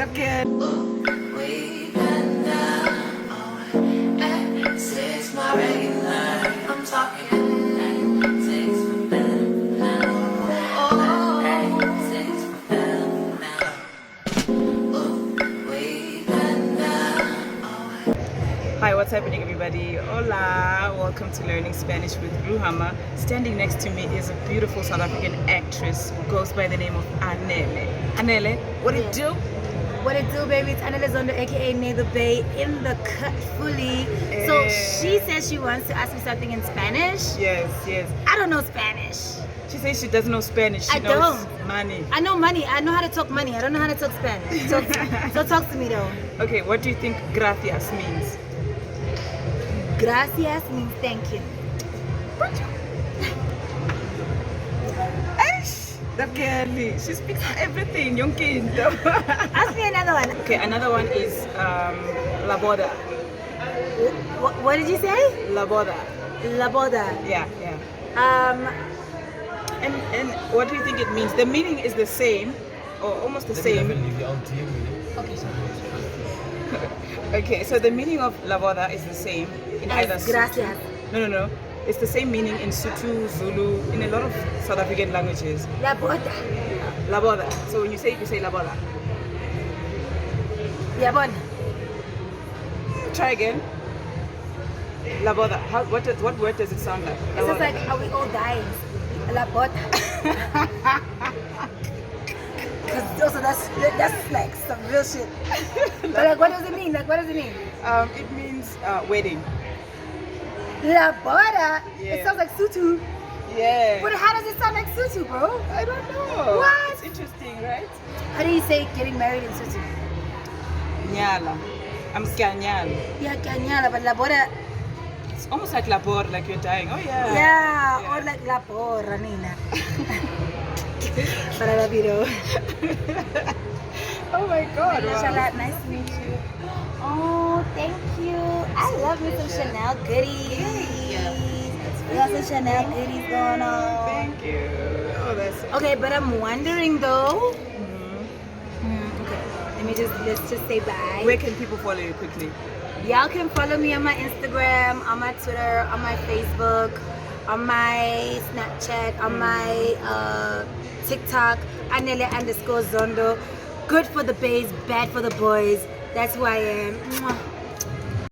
the kid. We've been down, exes my regular. I'm talking exes for better now. Oh, exes for better now. We've been down. Hi, what's happening, everybody? Hola, welcome to Learning Spanish with Ruhamah. Standing next to me is a beautiful South African actress who goes by the name of Anele. Anele, what it do? What it do, baby? It's Anele Zondo, aka Neither Bay, in the cut fully. So she says she wants to ask me something in Spanish. Yes. I don't know Spanish. She says she doesn't know Spanish. She knows money. I know money. I know how to talk money. I don't know how to talk Spanish. So talk to me though. Okay, what do you think gracias means? Gracias means thank you. The girlie, she speaks everything, young kid. Ask me another one. Okay, another one is la boda. What did you say? La boda. La boda. Yeah. And what do you think it means? The meaning is the same, or almost the same. Okay, sorry. Okay, so the meaning of la boda is the same in either Gracias. No. It's the same meaning in Sotho, Zulu, in a lot of South African languages. La boda. La boda. So when you say la boda. La boda. Try again. La boda. What word does it sound like? It's just like how we all dying. La boda. Because also that's like some real shit. But like, what does it mean? It means wedding. La boda. Yeah. It sounds like Sutu. Yeah. But how does it sound like Sutu, bro? I don't know. What? It's interesting, right? How do you say getting married in Sutu? Nyala. I'm Skanyal. Yeah, Kanyala, but la boda. It's almost like labor, like you're dying. Oh yeah. Yeah, or like la porra, Nina. But I love you though. Oh my God. Mashallah, nice to meet you. Oh, thank you. I love me some Chanel goodies. We got some Chanel goodies going on. Thank you. Oh, that's Okay, but I'm wondering though. Okay, let's just say bye. Where can people follow you quickly? Y'all can follow me on my Instagram, on my Twitter, on my Facebook, on my Snapchat, on my TikTok, Anele_Zondo. Good for the babes, bad for the boys. That's who I am. Mwah.